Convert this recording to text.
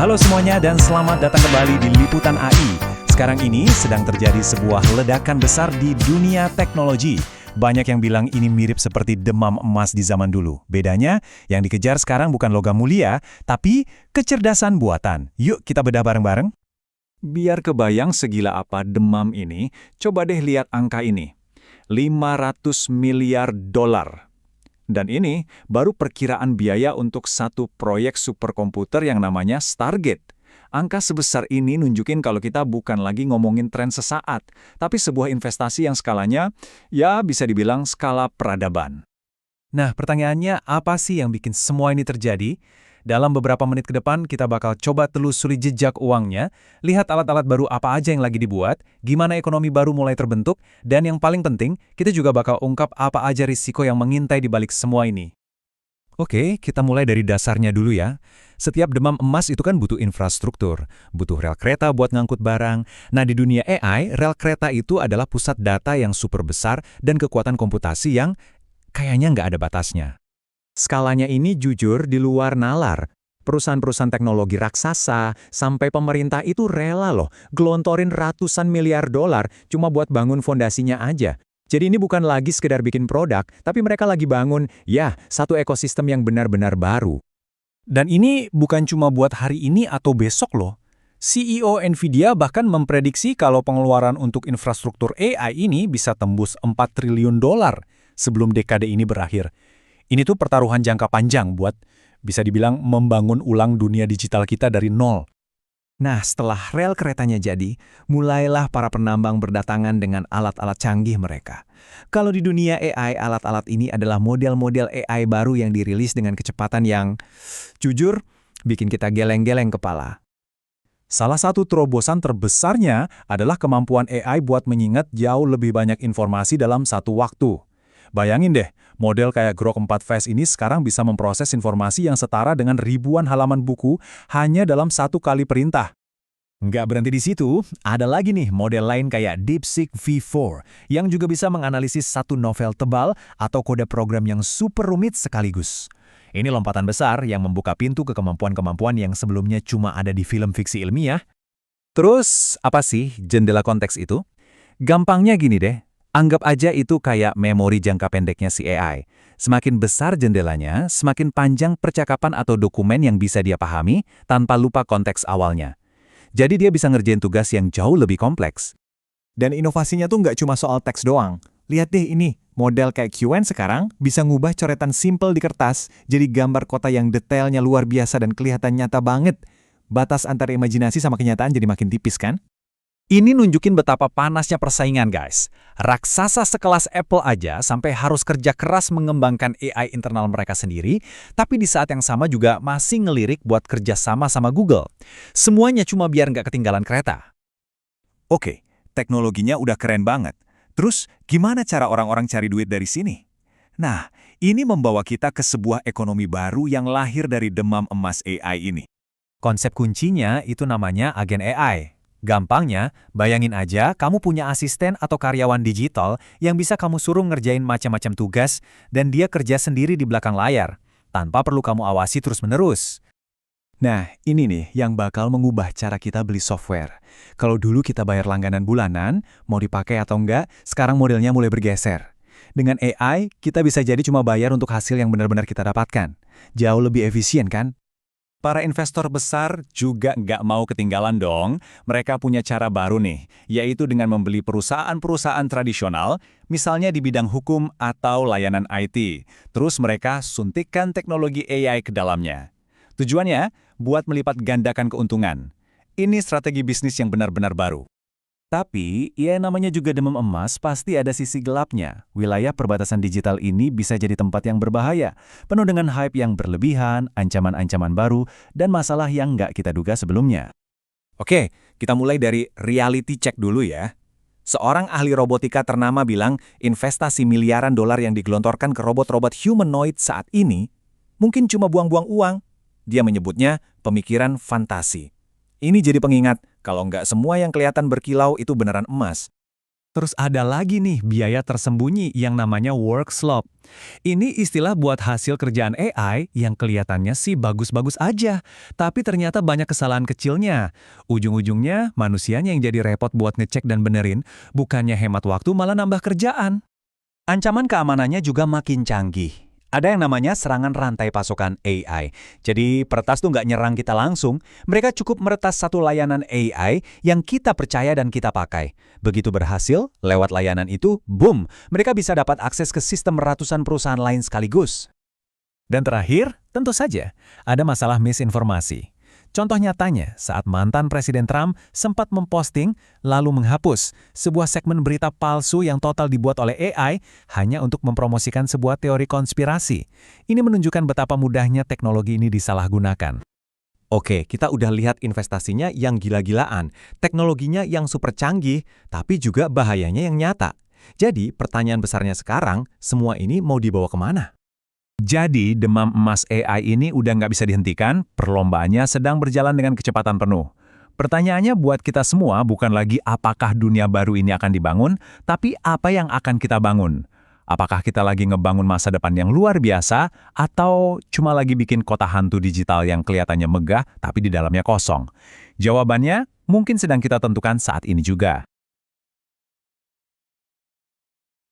Halo semuanya dan selamat datang kembali di Liputan AI. Sekarang ini sedang terjadi sebuah ledakan besar di dunia teknologi. Banyak yang bilang ini mirip seperti demam emas di zaman dulu. Bedanya, yang dikejar sekarang bukan logam mulia, tapi kecerdasan buatan. Yuk kita bedah bareng-bareng. Biar kebayang segila apa demam ini, coba deh lihat angka ini. 500 miliar dolar. Dan ini baru perkiraan biaya untuk satu proyek superkomputer yang namanya Stargate. Angka sebesar ini nunjukin kalau kita bukan lagi ngomongin tren sesaat, tapi sebuah investasi yang skalanya, ya bisa dibilang skala peradaban. Nah, pertanyaannya apa sih yang bikin semua ini terjadi? Dalam beberapa menit ke depan, kita bakal coba telusuri jejak uangnya, lihat alat-alat baru apa aja yang lagi dibuat, gimana ekonomi baru mulai terbentuk, dan yang paling penting, kita juga bakal ungkap apa aja risiko yang mengintai di balik semua ini. Oke, kita mulai dari dasarnya dulu ya. Setiap demam emas itu kan butuh infrastruktur, butuh rel kereta buat ngangkut barang. Nah, di dunia AI, rel kereta itu adalah pusat data yang super besar dan kekuatan komputasi yang kayaknya nggak ada batasnya. Skalanya ini jujur di luar nalar. Perusahaan-perusahaan teknologi raksasa, sampai pemerintah itu rela loh gelontorin ratusan miliar dolar cuma buat bangun fondasinya aja. Jadi ini bukan lagi sekedar bikin produk, tapi mereka lagi bangun, ya, satu ekosistem yang benar-benar baru. Dan ini bukan cuma buat hari ini atau besok loh. CEO Nvidia bahkan memprediksi kalau pengeluaran untuk infrastruktur AI ini bisa tembus 4 triliun dolar sebelum dekade ini berakhir. Ini tuh pertaruhan jangka panjang buat, bisa dibilang, membangun ulang dunia digital kita dari nol. Nah, setelah rel keretanya jadi, mulailah para penambang berdatangan dengan alat-alat canggih mereka. Kalau di dunia AI, alat-alat ini adalah model-model AI baru yang dirilis dengan kecepatan yang, jujur, bikin kita geleng-geleng kepala. Salah satu terobosan terbesarnya adalah kemampuan AI buat mengingat jauh lebih banyak informasi dalam satu waktu. Bayangin deh, model kayak Grok 4 Vest ini sekarang bisa memproses informasi yang setara dengan ribuan halaman buku hanya dalam satu kali perintah. Nggak berhenti di situ, ada lagi nih model lain kayak DeepSeek V4 yang juga bisa menganalisis satu novel tebal atau kode program yang super rumit sekaligus. Ini lompatan besar yang membuka pintu ke kemampuan-kemampuan yang sebelumnya cuma ada di film fiksi ilmiah. Terus, apa sih jendela konteks itu? Gampangnya gini deh. Anggap aja itu kayak memori jangka pendeknya si AI. Semakin besar jendelanya, semakin panjang percakapan atau dokumen yang bisa dia pahami tanpa lupa konteks awalnya. Jadi dia bisa ngerjain tugas yang jauh lebih kompleks. Dan inovasinya tuh nggak cuma soal teks doang. Lihat deh ini, model kayak QN sekarang bisa ngubah coretan simple di kertas jadi gambar kota yang detailnya luar biasa dan kelihatan nyata banget. Batas antara imajinasi sama kenyataan jadi makin tipis kan? Ini nunjukin betapa panasnya persaingan, guys. Raksasa sekelas Apple aja sampai harus kerja keras mengembangkan AI internal mereka sendiri, tapi di saat yang sama juga masih ngelirik buat kerja sama Google. Semuanya cuma biar nggak ketinggalan kereta. Oke, teknologinya udah keren banget. Terus, gimana cara orang-orang cari duit dari sini? Nah, ini membawa kita ke sebuah ekonomi baru yang lahir dari demam emas AI ini. Konsep kuncinya itu namanya agen AI. Gampangnya, bayangin aja kamu punya asisten atau karyawan digital yang bisa kamu suruh ngerjain macam-macam tugas dan dia kerja sendiri di belakang layar, tanpa perlu kamu awasi terus-menerus. Nah, ini nih yang bakal mengubah cara kita beli software. Kalau dulu kita bayar langganan bulanan, mau dipakai atau enggak, sekarang modelnya mulai bergeser. Dengan AI, kita bisa jadi cuma bayar untuk hasil yang benar-benar kita dapatkan. Jauh lebih efisien kan? Para investor besar juga nggak mau ketinggalan dong. Mereka punya cara baru nih, yaitu dengan membeli perusahaan-perusahaan tradisional, misalnya di bidang hukum atau layanan IT. Terus mereka suntikkan teknologi AI ke dalamnya. Tujuannya, buat melipat gandakan keuntungan. Ini strategi bisnis yang benar-benar baru. Tapi, ya namanya juga demam emas, pasti ada sisi gelapnya. Wilayah perbatasan digital ini bisa jadi tempat yang berbahaya, penuh dengan hype yang berlebihan, ancaman-ancaman baru, dan masalah yang nggak kita duga sebelumnya. Oke, kita mulai dari reality check dulu ya. Seorang ahli robotika ternama bilang investasi miliaran dolar yang digelontorkan ke robot-robot humanoid saat ini mungkin cuma buang-buang uang. Dia menyebutnya pemikiran fantasi. Ini jadi pengingat, kalau nggak semua yang kelihatan berkilau itu beneran emas. Terus ada lagi nih biaya tersembunyi yang namanya work slop. Ini istilah buat hasil kerjaan AI yang kelihatannya sih bagus-bagus aja, tapi ternyata banyak kesalahan kecilnya. Ujung-ujungnya manusianya yang jadi repot buat ngecek dan benerin, bukannya hemat waktu malah nambah kerjaan. Ancaman keamanannya juga makin canggih. Ada yang namanya serangan rantai pasokan AI. Jadi peretas tuh nggak nyerang kita langsung, mereka cukup meretas satu layanan AI yang kita percaya dan kita pakai. Begitu berhasil, lewat layanan itu, boom, mereka bisa dapat akses ke sistem ratusan perusahaan lain sekaligus. Dan terakhir, tentu saja, ada masalah misinformasi. Contoh nyatanya, saat mantan Presiden Trump sempat memposting lalu menghapus sebuah segmen berita palsu yang total dibuat oleh AI hanya untuk mempromosikan sebuah teori konspirasi. Ini menunjukkan betapa mudahnya teknologi ini disalahgunakan. Oke, kita udah lihat investasinya yang gila-gilaan, teknologinya yang super canggih, tapi juga bahayanya yang nyata. Jadi, pertanyaan besarnya sekarang, semua ini mau dibawa kemana? Jadi, demam emas AI ini udah nggak bisa dihentikan, perlombaannya sedang berjalan dengan kecepatan penuh. Pertanyaannya buat kita semua bukan lagi apakah dunia baru ini akan dibangun, tapi apa yang akan kita bangun. Apakah kita lagi ngebangun masa depan yang luar biasa, atau cuma lagi bikin kota hantu digital yang kelihatannya megah, tapi di dalamnya kosong? Jawabannya mungkin sedang kita tentukan saat ini juga.